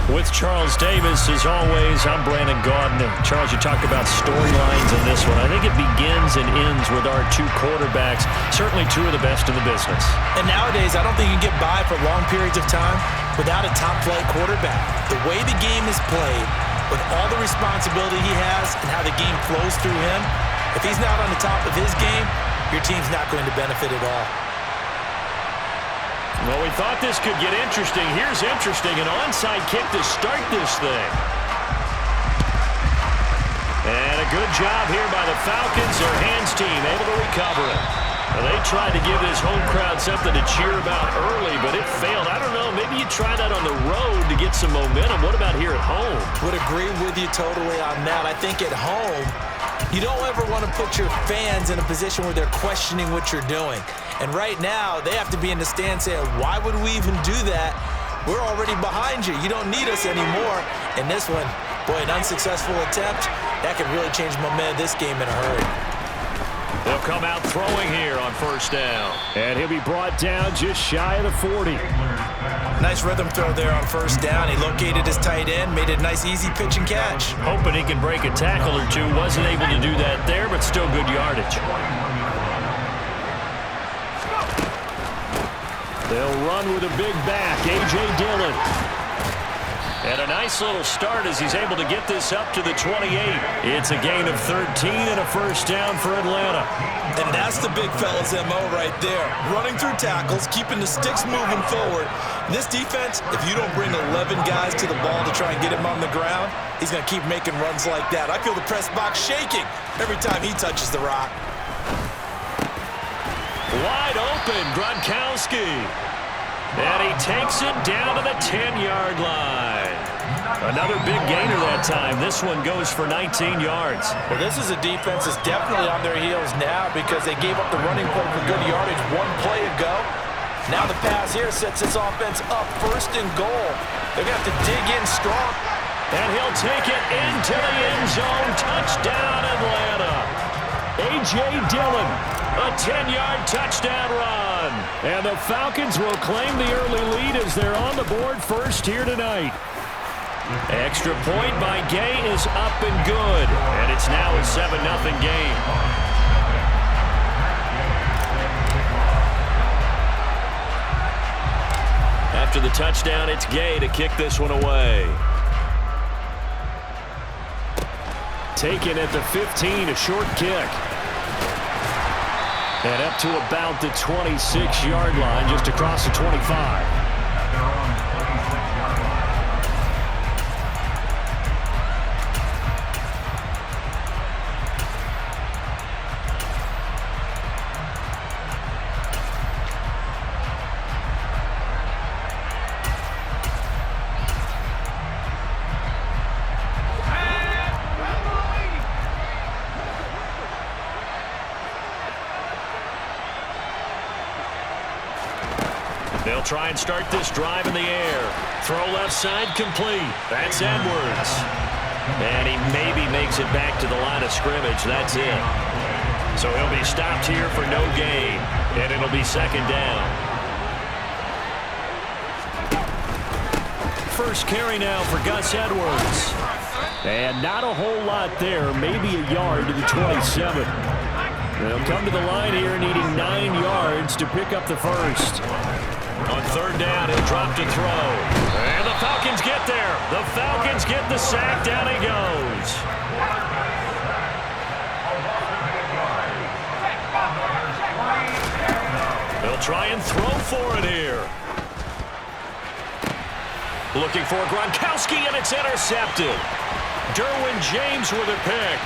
With Charles Davis, as always, I'm Brandon Gaudin. Charles, you talked about storylines in this one. I think it begins and ends with our two quarterbacks, certainly two of the best in the business. And nowadays, I don't think you can get by for long periods of time without a top-flight quarterback. The way the game is played, with all the responsibility he has and how the game flows through him, if he's not on the top of his game, your team's not going to benefit at all. Well, we thought this could get interesting. Here's interesting, an onside kick to start this thing. And a good job here by the Falcons. Their hands team able to recover it. Well, they tried to give this home crowd something to cheer about early, but it failed. I don't know, maybe you try that on the road to get some momentum. What about here at home? Would agree with you totally on that. I think at home, you don't ever want to put your fans in a position where they're questioning what you're doing. And right now, they have to be in the stand saying, why would we even do that? We're already behind you. You don't need us anymore. And this one, boy, an unsuccessful attempt, that could really change the momentum of this game in a hurry. They'll come out throwing here on first down. And he'll be brought down just shy of the 40. Nice rhythm throw there on first down. He located his tight end, made a nice easy pitch and catch. Hoping he can break a tackle or two. Wasn't able to do that there, but still good yardage. They'll run with a big back, A.J. Dillon. And a nice little start as he's able to get this up to the 28. It's a gain of 13 and a first down for Atlanta. And that's the big fella's M.O. right there. Running through tackles, keeping the sticks moving forward. This defense, if you don't bring 11 guys to the ball to try and get him on the ground, he's going to keep making runs like that. I feel the press box shaking every time he touches the rock. Wide open, Gronkowski. And he takes it down to the 10-yard line. Another big gainer that time. This one goes for 19 yards. Well, this is a defense that's definitely on their heels now because they gave up the running play for good yardage one play ago. Now the pass here sets this offense up first and goal. They're going to have to dig in strong. And he'll take it into the end zone. Touchdown, Atlanta. A.J. Dillon. A 10-yard touchdown run. And the Falcons will claim the early lead as they're on the board first here tonight. Extra point by Gay is up and good. And it's now a 7-0 game. After the touchdown, it's Gay to kick this one away. Taken at the 15, a short kick. And up to about the 26-yard line, just across the 25. They'll try and start this drive in the air. Throw left side complete. That's Edwards. And he maybe makes it back to the line of scrimmage. That's it. So he'll be stopped here for no gain. And it'll be second down. First carry now for Gus Edwards. And not a whole lot there. Maybe a yard to the 27. They'll come to the line here needing 9 yards to pick up the first. On third down, he'll drop to throw. And the Falcons get there. The Falcons get the sack. Down he goes. They'll try and throw for it here. Looking for Gronkowski, and it's intercepted. Derwin James with a pick.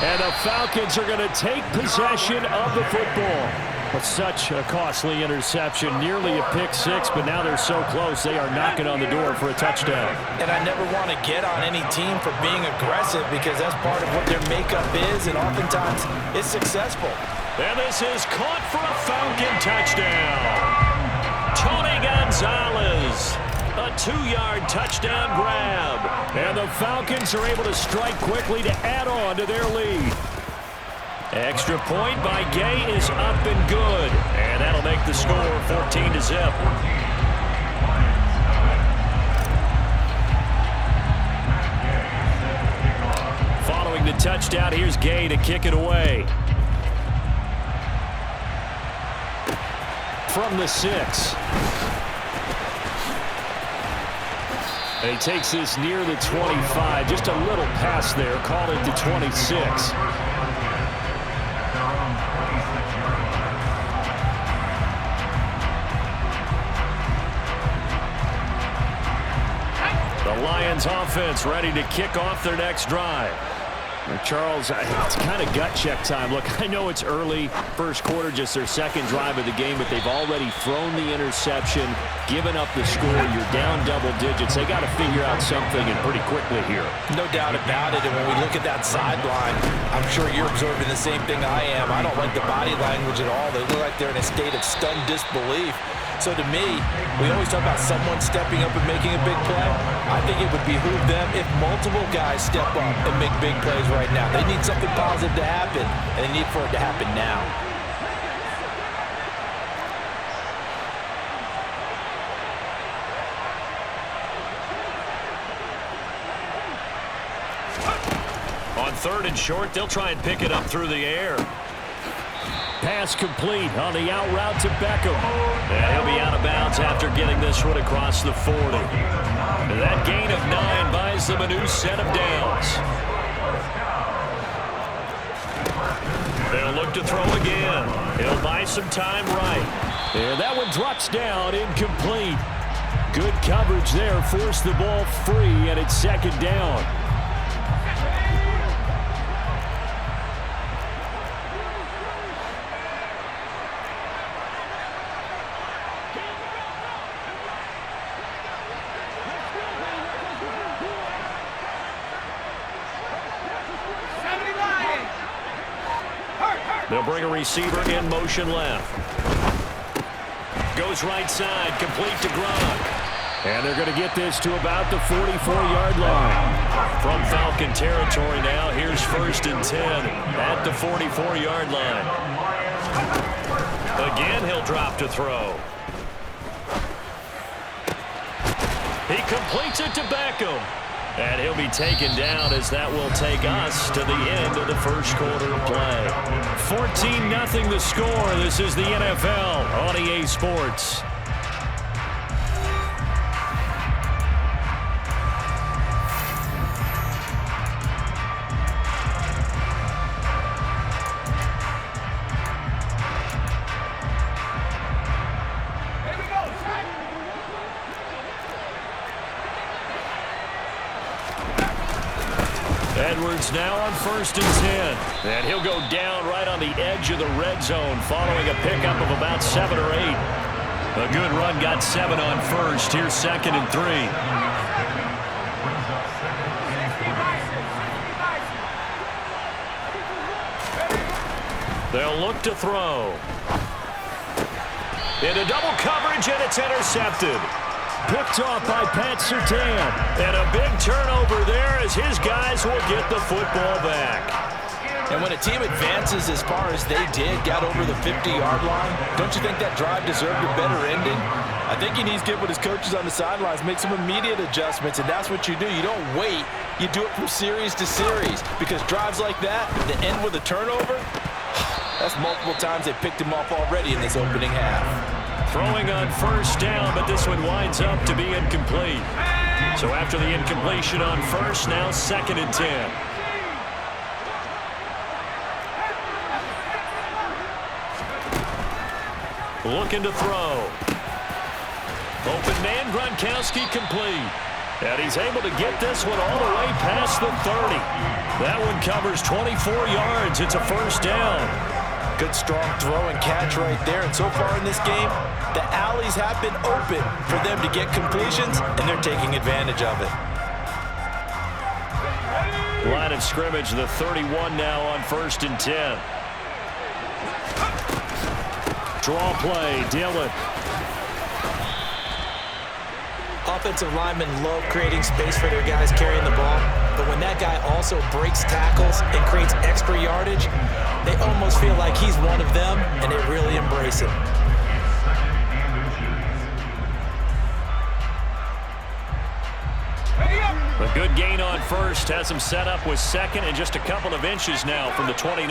And the Falcons are going to take possession of the football. But such a costly interception, nearly a pick six, but now they're so close they are knocking on the door for a touchdown. And I never want to get on any team for being aggressive because that's part of what their makeup is, and oftentimes it's successful. And this is caught for a Falcon touchdown. Tony Gonzalez, a 2-yard touchdown grab. And the Falcons are able to strike quickly to add on to their lead. Extra point by Gay is up and good. And that'll make the score 14-0. touchdown. Here's Gay to kick it away. From the 6. And he takes this near the 25. Just a little pass there. Call it to 26. The Lions offense ready to kick off their next drive. Charles, it's kind of gut check time. Look, I know it's early, first quarter, just their second drive of the game, but they've already thrown the interception, given up the score. You're down double digits. They got to figure out something, and pretty quickly here. No doubt about it. And when we look at that sideline, I'm sure you're observing the same thing I am. I don't like the body language at all. They look like they're in a state of stunned disbelief. So to me, we always talk about someone stepping up and making a big play. I think it would behoove them if multiple guys step up and make big plays right now. They need something positive to happen, and they need for it to happen now. On 3rd and short, they'll try and pick it up through the air. Pass complete on the out route to Beckham. And he'll be out of bounds after getting this one across the 40. And that gain of 9 buys them a new set of downs. They'll look to throw again. He'll buy some time right. And that one drops down, incomplete. Good coverage there, forced the ball free, and it's 2nd down. They'll bring a receiver in motion left. Goes right side, complete to Gronk. And they're going to get this to about the 44-yard line. From Falcon territory now, here's 1st and 10 at the 44-yard line. Again, he'll drop to throw. He completes it to Beckham. And he'll be taken down as that will take us to the end of the first quarter of play. 14-0 the score. This is the NFL on EA Sports. Edwards now on 1st and 10. And he'll go down right on the edge of the red zone following a pickup of about 7 or 8. A good run got 7 on 1st. Here's 2nd and 3. They'll look to throw. Into double coverage, and it's intercepted. Picked off by Pat Surtain. And a big turnover there as his guys will get the football back. And when a team advances as far as they did, got over the 50-yard line, don't you think that drive deserved a better ending? I think he needs to get with his coaches on the sidelines, make some immediate adjustments, and that's what you do. You don't wait. You do it from series to series, because drives like that that end with a turnover, that's multiple times they picked him off already in this opening half. Throwing on 1st down, but this one winds up to be incomplete. So after the incompletion on 1st, now 2nd and 10. Looking to throw. Open man, Gronkowski complete. And he's able to get this one all the way past the 30. That one covers 24 yards. It's a 1st down. Good strong throw and catch right there. And so far in this game, the alleys have been open for them to get completions, and they're taking advantage of it. Line of scrimmage, the 31 now on 1st and 10. Draw play, Dillon. Offensive linemen love creating space for their guys carrying the ball, but when that guy also breaks tackles and creates extra yardage, they almost feel like he's one of them, and they really embrace him. A good gain on first has him set up with second and just a couple of inches now from the 29.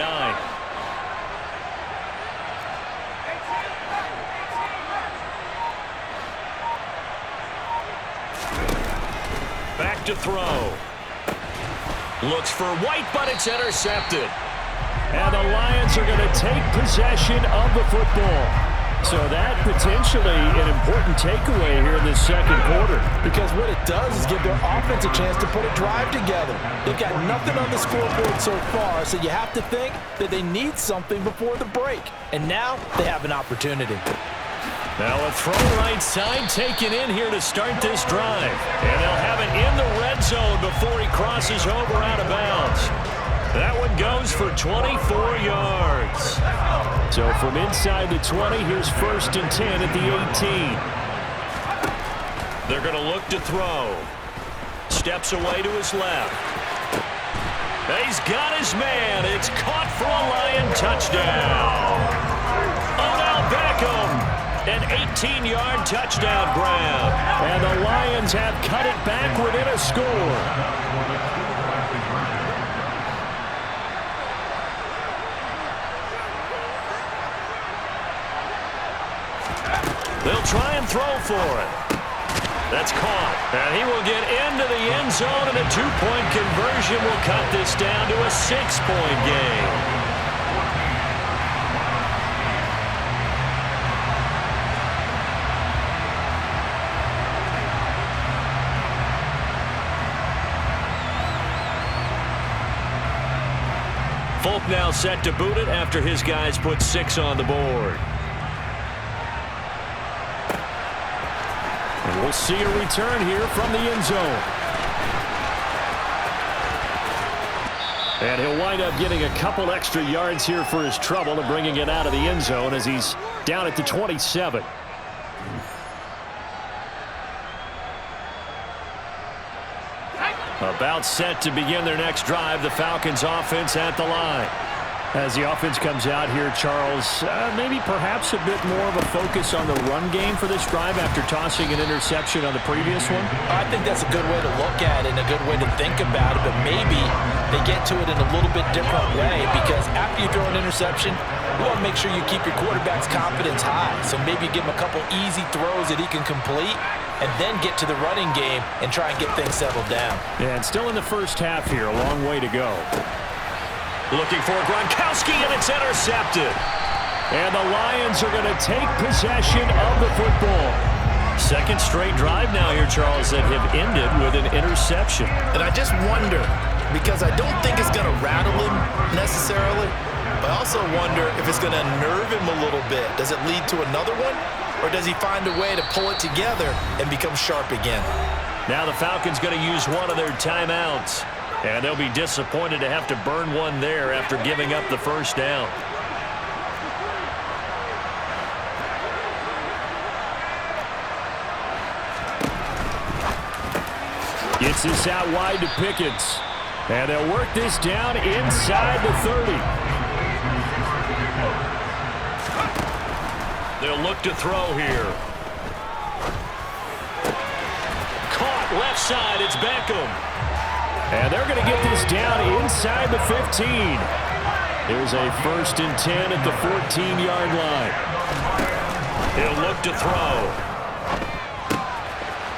Back to throw. Looks for White, but it's intercepted. And the Lions are going to take possession of the football. So that potentially an important takeaway here in this second quarter. Because what it does is give their offense a chance to put a drive together. They've got nothing on the scoreboard so far, so you have to think that they need something before the break. And now they have an opportunity. Now a throw right side taken in here to start this drive. And they'll have it in the red zone before he crosses over out of bounds. That one goes for 24 yards. So from inside the 20, here's 1st and 10 at the 18. They're going to look to throw. Steps away to his left. He's got his man. It's caught for a Lion touchdown. Odell Beckham, an 18-yard touchdown grab. And the Lions have cut it back within a score. They'll try and throw for it. That's caught. And he will get into the end zone, and a 2-point conversion will cut this down to a 6-point game. Folk now set to boot it after his guys put 6 on the board. And we'll see a return here from the end zone. And he'll wind up getting a couple extra yards here for his trouble and bringing it out of the end zone as he's down at the 27. About set to begin their next drive, the Falcons offense at the line. As the offense comes out here, Charles, maybe perhaps a bit more of a focus on the run game for this drive after tossing an interception on the previous one? I think that's a good way to look at it and a good way to think about it, but maybe they get to it in a little bit different way because after you throw an interception, you want to make sure you keep your quarterback's confidence high. So maybe give him a couple easy throws that he can complete and then get to the running game and try and get things settled down. Yeah, and still in the first half here, a long way to go. Looking for Gronkowski, and it's intercepted. And the Lions are going to take possession of the football. Second straight drive now here, Charles, that have ended with an interception. And I just wonder, because I don't think it's going to rattle him necessarily, but I also wonder if it's going to unnerve him a little bit. Does it lead to another one, or does he find a way to pull it together and become sharp again? Now the Falcons going to use one of their timeouts. And they'll be disappointed to have to burn one there after giving up the first down. Gets this out wide to Pickens. And they'll work this down inside the 30. They'll look to throw here. Caught left side. It's Beckham. And they're going to get this down inside the 15. Here's a 1st and 10 at the 14-yard line. He'll look to throw.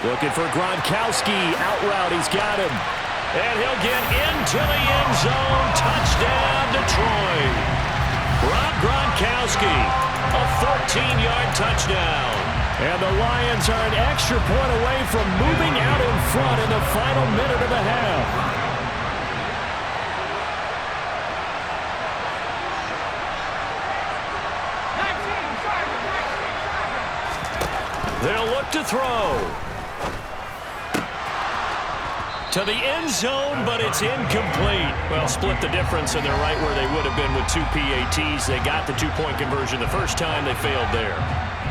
Looking for Gronkowski. Out route, he's got him. And he'll get into the end zone. Touchdown, Detroit. Rob Gronkowski, a 14-yard touchdown. And the Lions are an extra point away from moving out in front in the final minute of the half. They'll look to throw. To the end zone, but it's incomplete. Well, split the difference, and they're right where they would have been with 2 PATs. They got the 2-point conversion the first time. They failed there.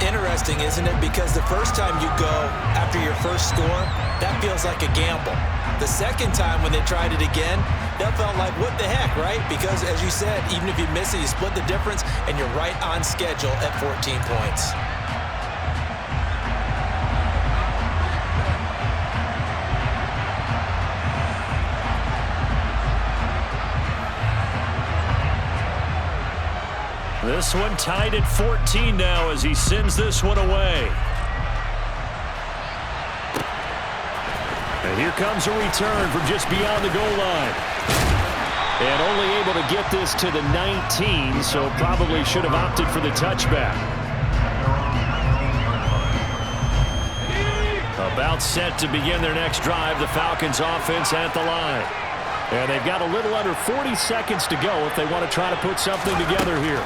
Interesting, isn't it? Because the first time you go after your first score, that feels like a gamble. The second time when they tried it again, that felt like, what the heck, right? Because, as you said, even if you miss it, you split the difference, and you're right on schedule at 14 points. This one tied at 14 now as he sends this one away. And here comes a return from just beyond the goal line. And only able to get this to the 19, so probably should have opted for the touchback. About set to begin their next drive, the Falcons offense at the line. And they've got a little under 40 seconds to go if they want to try to put something together here.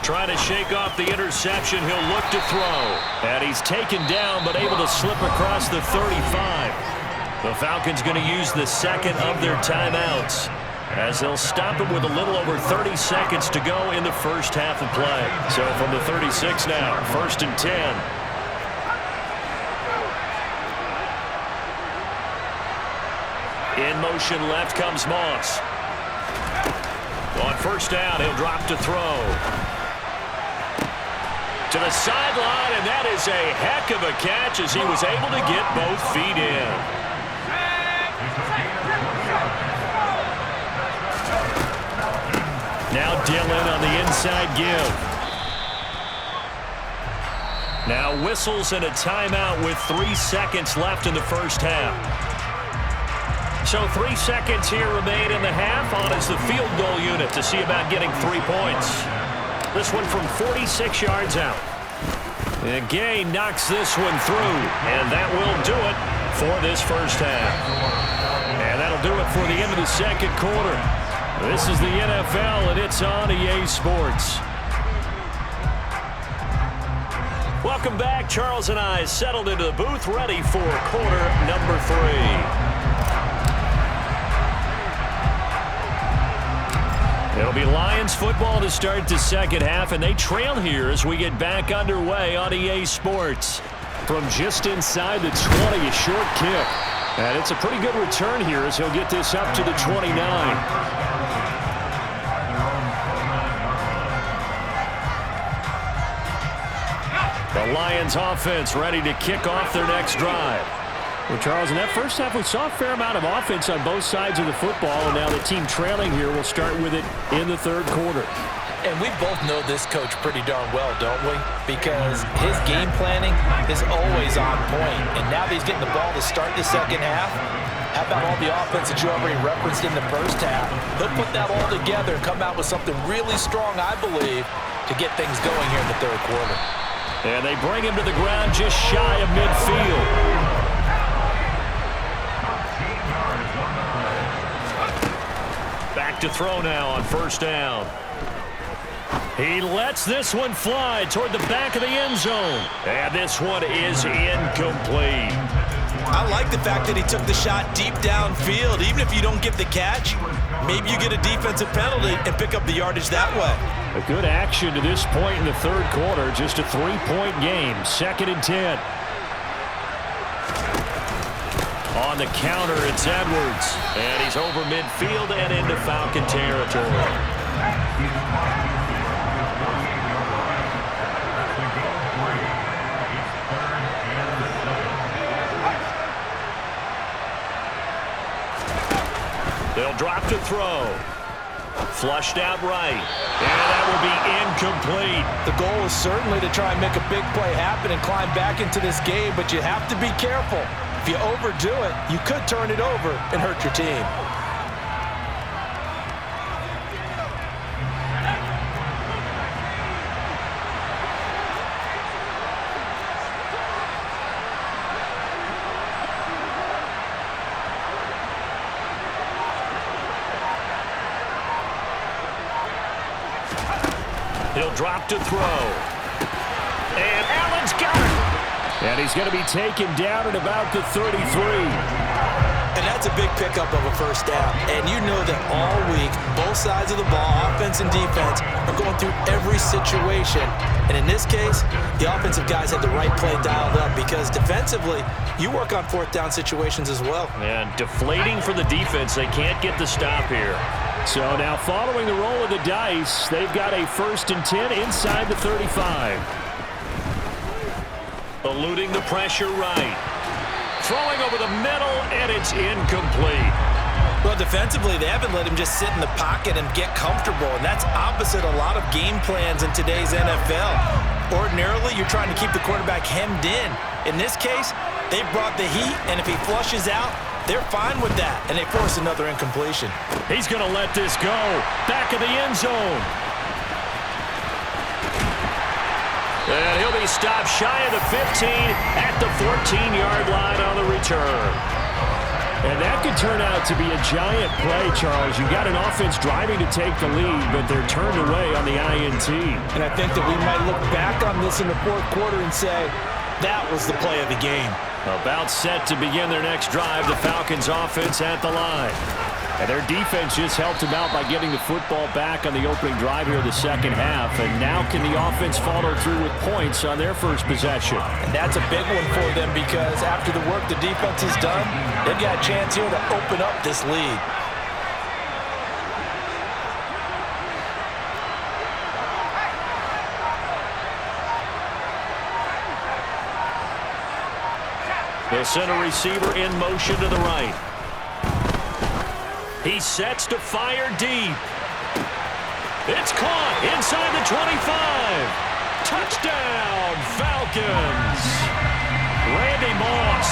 Trying to shake off the interception, he'll look to throw. And he's taken down but able to slip across the 35. The Falcons going to use the second of their timeouts as they'll stop it with a little over 30 seconds to go in the first half of play. So from the 36 now, 1st and 10. In motion left comes Moss. On 1st down, he'll drop to throw. To the sideline, and that is a heck of a catch as he was able to get both feet in. Now Dillon on the inside give. Now whistles and a timeout with 3 seconds left in the first half. So 3 seconds here remain in the half. On is the field goal unit to see about getting 3 points. This one from 46 yards out. And Gay knocks this one through, and that will do it for this first half. And that'll do it for the end of the second quarter. This is the NFL, and it's on EA Sports. Welcome back. Charles and I settled into the booth, ready for quarter number 3. It'll be Lions football to start the second half, and they trail here as we get back underway on EA Sports. From just inside the 20, a short kick. And it's a pretty good return here as he'll get this up to the 29. The Lions offense ready to kick off their next drive. Well, Charles, in that first half, we saw a fair amount of offense on both sides of the football, and now the team trailing here will start with it in the third quarter. And we both know this coach pretty darn well, don't we? Because his game planning is always on point. And now that he's getting the ball to start the second half, how about all the offense that you already referenced in the first half? He'll put that all together and come out with something really strong, I believe, to get things going here in the third quarter. And they bring him to the ground just shy of midfield. Back to throw now on 1st down. He lets this one fly toward the back of the end zone. And this one is incomplete. I like the fact that he took the shot deep downfield. Even if you don't get the catch, maybe you get a defensive penalty and pick up the yardage that way. A good action to this point in the third quarter. Just a 3-point game. 2nd and 10. On the counter, it's Edwards. And he's over midfield and into Falcon territory. They'll drop to throw. Flushed out right. And that will be incomplete. The goal is certainly to try and make a big play happen and climb back into this game, but you have to be careful. If you overdo it, you could turn it over and hurt your team. He'll drop to throw. And Allen's got it. And he's going to be taken down at about the 33. And that's a big pickup of a first down. And you know that all week, both sides of the ball, offense and defense, are going through every situation. And in this case, the offensive guys had the right play dialed up because defensively, you work on 4th down situations as well. And deflating for the defense. They can't get the stop here. So now following the roll of the dice, they've got a 1st and 10 inside the 35. Eluding the pressure right. Throwing over the middle, and it's incomplete. Well, defensively, they haven't let him just sit in the pocket and get comfortable, and that's opposite a lot of game plans in today's NFL. Ordinarily, you're trying to keep the quarterback hemmed in. In this case, they brought the heat, and if he flushes out, they're fine with that, and they force another incompletion. He's going to let this go. Back of the end zone. And he'll be stopped shy of the 15 at the 14-yard line on the return. And that could turn out to be a giant play, Charles. You got an offense driving to take the lead, but they're turned away on the INT. And I think that we might look back on this in the fourth quarter and say, that was the play of the game. About set to begin their next drive, the Falcons offense at the line. And their defense just helped them out by getting the football back on the opening drive here in the second half. And now can the offense follow through with points on their first possession? And that's a big one for them because after the work the defense has done, they've got a chance here to open up this lead. The center receiver in motion to the right. He sets to fire deep. It's caught inside the 25. Touchdown, Falcons. Randy Moss,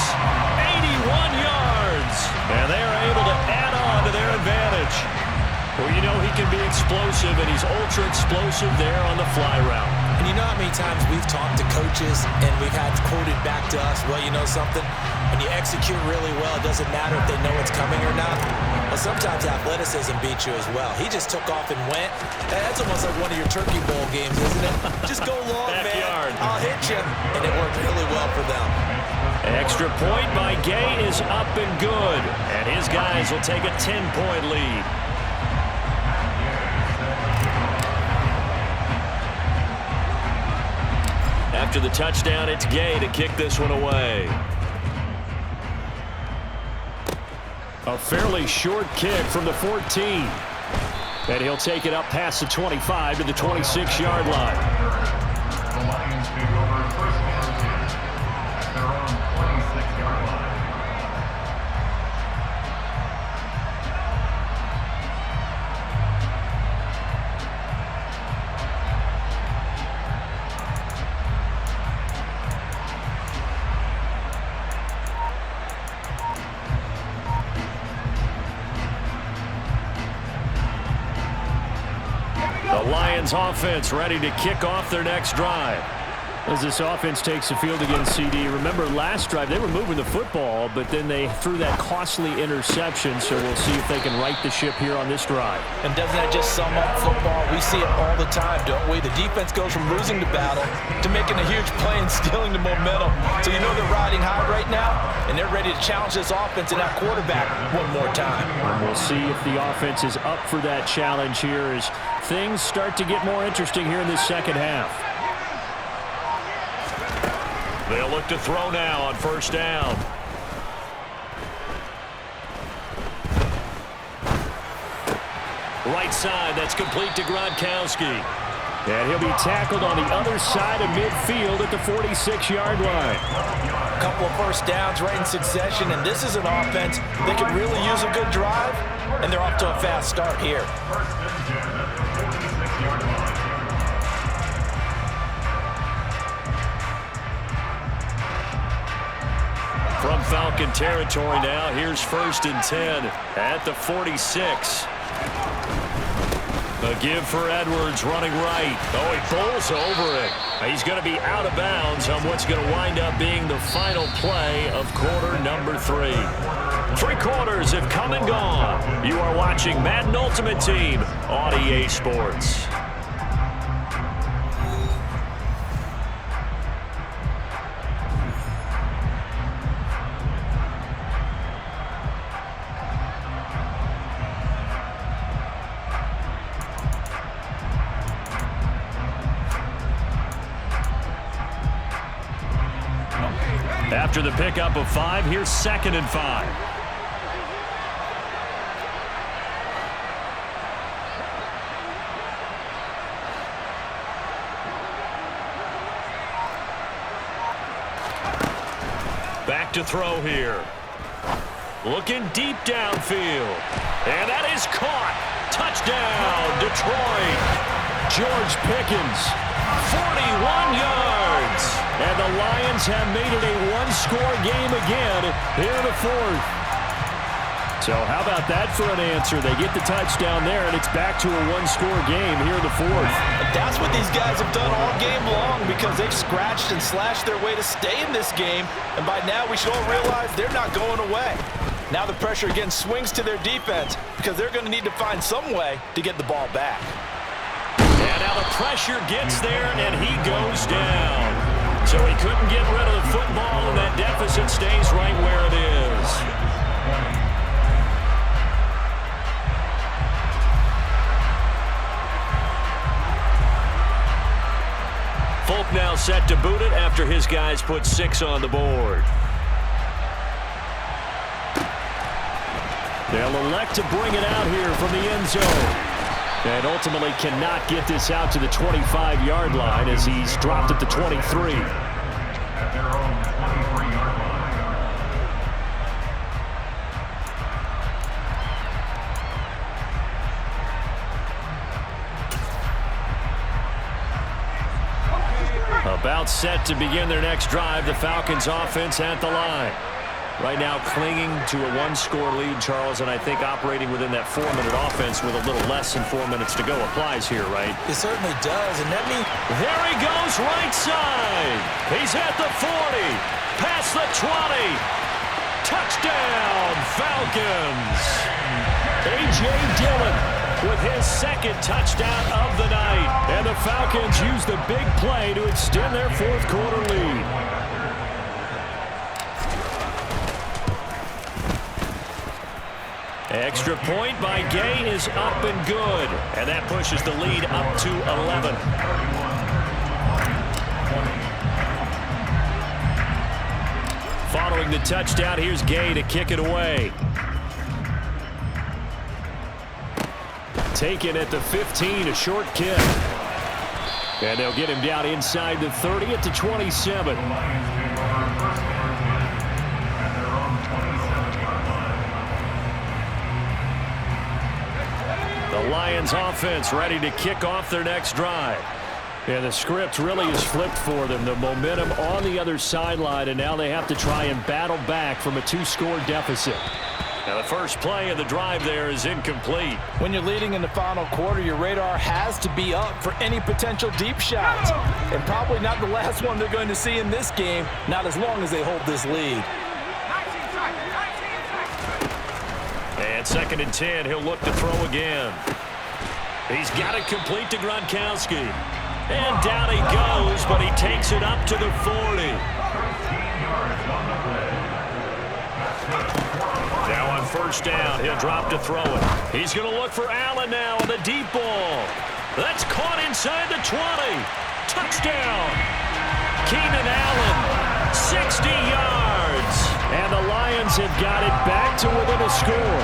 81 yards. And they are able to add on to their advantage. Well, you know he can be explosive, and he's ultra-explosive there on the fly route. And you know how many times we've talked to coaches and we've had quoted back to us, well, you know something? When you execute really well, it doesn't matter if they know it's coming or not. Well, sometimes athleticism beats you as well. He just took off and went. That's almost like one of your Turkey Bowl games, isn't it? Just go long, Backyard. man. I'll hit you. And it worked really well for them. Extra point by Gay is up and good. And his guys will take a 10-point lead. After the touchdown, it's Gay to kick this one away. A fairly short kick from the 14. And he'll take it up past the 25 to the 26-yard line. The Lions take over first and 10 at their own 26-yard line. The Lions offense ready to kick off their next drive. As this offense takes the field against CD, remember last drive they were moving the football, but then they threw that costly interception, so we'll see if they can right the ship here on this drive. And doesn't that just sum up football? We see it all the time, don't we? The defense goes from losing the battle to making a huge play and stealing the momentum. So you know they're riding high right now, and they're ready to challenge this offense and that quarterback one more time. And we'll see if the offense is up for that challenge here as things start to get more interesting here in this second half. They'll look to throw now on first down. Right side, that's complete to Gronkowski. And he'll be tackled on the other side of midfield at the 46-yard line. A couple of first downs right in succession, and this is an offense that could really use a good drive, and they're off to a fast start here. First and 10 at the 46-yard line. From Falcon territory now, here's first and 10 at the 46. A give for Edwards running right. Oh, he bowls over it. He's going to be out of bounds on what's going to wind up being the final play of quarter number 3. 3 quarters have come and gone. You are watching Madden Ultimate Team on EA Sports. After the pickup of 5, here's second and 5. Back to throw here. Looking deep downfield. And that is caught. Touchdown, Detroit. George Pickens, 41 yards. And the Lions have made it a one-score game again here in the fourth. So how about that for an answer? They get the touchdown there, and it's back to a one-score game here in the fourth. That's what these guys have done all game long because they've scratched and slashed their way to stay in this game. And by now, we should all realize they're not going away. Now the pressure again swings to their defense because they're going to need to find some way to get the ball back. And now the pressure gets there, and he goes down. So he couldn't get rid of the football, and that deficit stays right where it is. Folk now set to boot it after his guys put 6 on the board. They'll elect to bring it out here from the end zone. And ultimately cannot get this out to the 25-yard line as he's dropped at the 23. At their own 23-yard line. About set to begin their next drive, the Falcons offense at the line. Right now clinging to a one-score lead, Charles, and I think operating within that 4-minute offense with a little less than 4 minutes to go applies here, right? It certainly does, and that means... There he goes right side. He's at the 40, past the 20. Touchdown, Falcons. A.J. Dillon with his second touchdown of the night. And the Falcons use the big play to extend their fourth-quarter lead. Extra point by Gay is up and good. And that pushes the lead up to 11. Following the touchdown, here's Gay to kick it away. Taken at the 15, a short kick. And they'll get him down inside the 30 at the 27. The Lions offense ready to kick off their next drive. And the script really is flipped for them. The momentum on the other sideline, and now they have to try and battle back from a 2-score deficit. Now the first play of the drive there is incomplete. When you're leading in the final quarter, your radar has to be up for any potential deep shots. And probably not the last one they're going to see in this game, not as long as they hold this lead. And 2nd and 10, he'll look to throw again. He's got it complete to Gronkowski. And down he goes, but he takes it up to the 40. Now on first down, he'll drop to throw it. He's going to look for Allen now on the deep ball. That's caught inside the 20. Touchdown. Keenan Allen, 60 yards. And the Lions have got it back to within a score.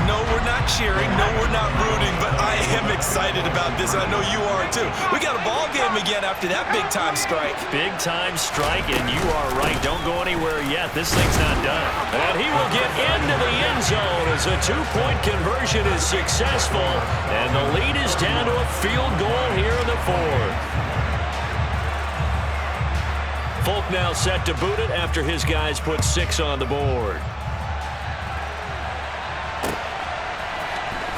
No, we're not cheering. No, we're not rooting. But I am excited about this, and I know you are too. We got a ball game again after that big-time strike. Big-time strike, and you are right. Don't go anywhere yet. This thing's not done. And he will get into the end zone as a 2-point conversion is successful. And the lead is down to a field goal here in the fourth. Folk now set to boot it after his guys put 6 on the board.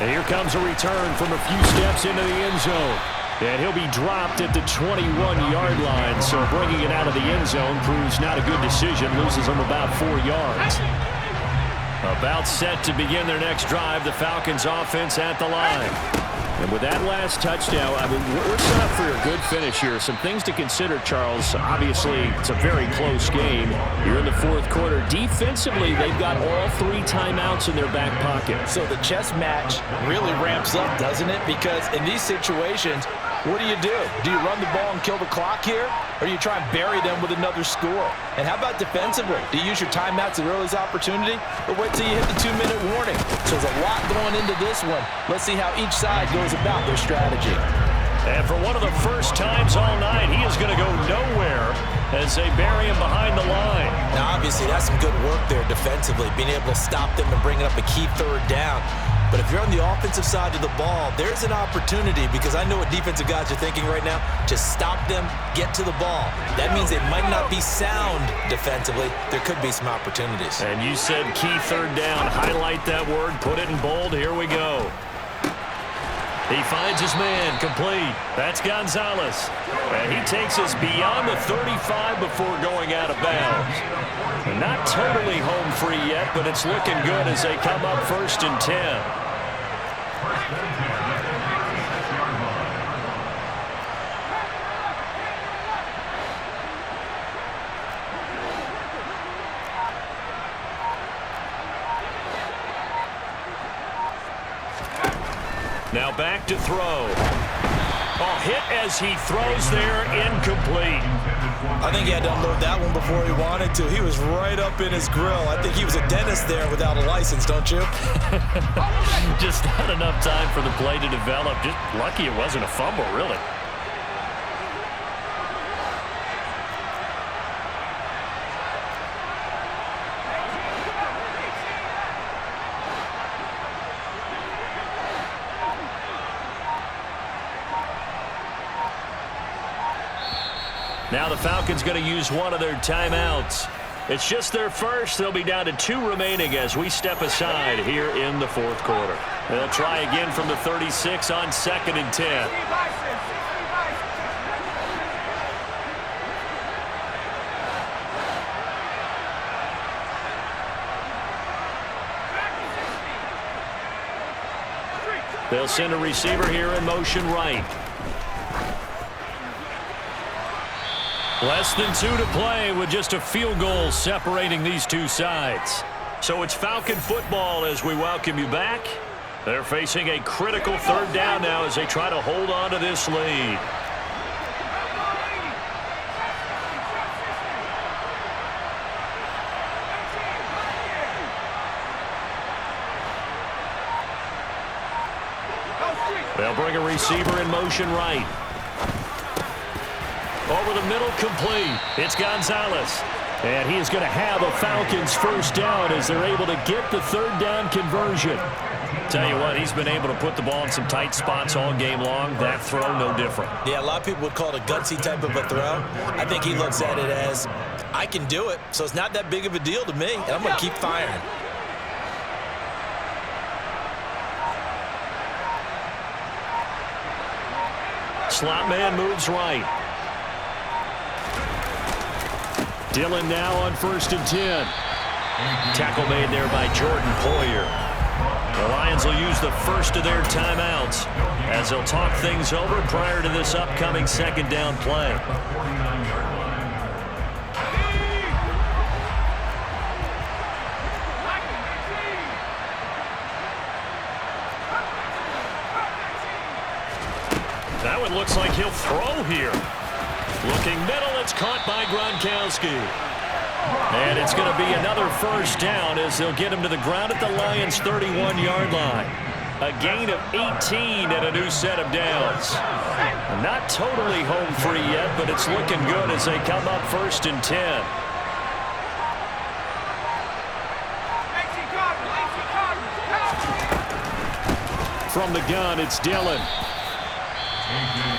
And here comes a return from a few steps into the end zone. And he'll be dropped at the 21-yard line. So bringing it out of the end zone proves not a good decision. Loses him about 4 yards. About set to begin their next drive. The Falcons offense at the line. And with that last touchdown, I mean, we're set up for a good finish here. Some things to consider, Charles. Obviously, it's a very close game. You're in the fourth quarter. Defensively, they've got all 3 timeouts in their back pocket. So the chess match really ramps up, doesn't it? Because in these situations, what do? Do you run the ball and kill the clock here? Or do you try and bury them with another score? And how about defensively? Do you use your timeouts at earliest opportunity? Or wait till you hit the 2-minute warning? So there's a lot going into this one. Let's see how each side goes about their strategy. And for one of the first times all night, he is going to go nowhere as they bury him behind the line. Now, obviously, that's some good work there defensively, being able to stop them and bring up a key third down. But if you're on the offensive side of the ball, there's an opportunity, because I know what defensive guys are thinking right now, to stop them, get to the ball. That means they might not be sound defensively. There could be some opportunities. And you said key third down. Highlight that word, put it in bold. Here we go. He finds his man, complete. That's Gonzalez. And he takes us beyond the 35 before going out of bounds. And not totally home free yet, but it's looking good as they come up 1st and 10. Now back to throw. Oh, hit as he throws there, incomplete. I think he had to unload that one before he wanted to. He was right up in his grill. I think he was a dentist there without a license, don't you? Just not enough time for the play to develop. Just lucky it wasn't a fumble, really. Now the Falcons going to use one of their timeouts. It's just their first. They'll be down to 2 remaining as we step aside here in the 4th quarter. They'll try again from the 36 on 2nd and 10. They'll send a receiver here in motion right. Less than 2 to play with just a field goal separating these two sides. So it's Falcon football as we welcome you back. They're facing a critical 3rd down now as they try to hold on to this lead. They'll bring a receiver in motion right. Over the middle, complete. It's Gonzalez. And he is going to have a Falcons 1st down as they're able to get the 3rd down conversion. Tell you what, he's been able to put the ball in some tight spots all game long. That throw, no different. Yeah, a lot of people would call it a gutsy type of a throw. I think he looks at it as, I can do it, so it's not that big of a deal to me, and I'm going to keep firing. Slot man moves right. Dillon now on 1st and 10. Tackle made there by Jordan Poyer. The Lions will use the first of their timeouts as they'll talk things over prior to this upcoming 2nd down play. That one looks like he'll throw here. Looking middle, it's caught by Gronkowski. And it's going to be another 1st down as they'll get him to the ground at the Lions' 31-yard line. A gain of 18 and a new set of downs. Not totally home free yet, but it's looking good as they come up 1st and 10. From the gun, it's Dillon.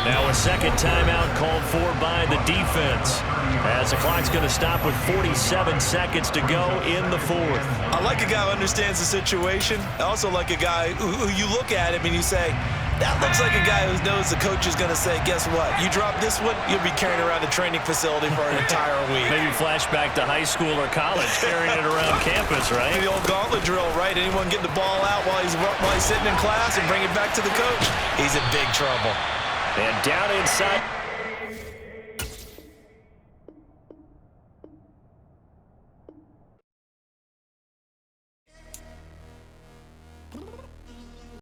Now a 2nd timeout called for by the defense as the clock's going to stop with 47 seconds to go in the 4th. I like a guy who understands the situation. I also like a guy who you look at him and you say, that looks like a guy who knows the coach is going to say, guess what? You drop this one, you'll be carrying around a training facility for an entire week. Maybe flashback to high school or college, carrying it around campus, right? The old gauntlet drill, right? Anyone get the ball out while he's sitting in class and bring it back to the coach? He's in big trouble. And down inside.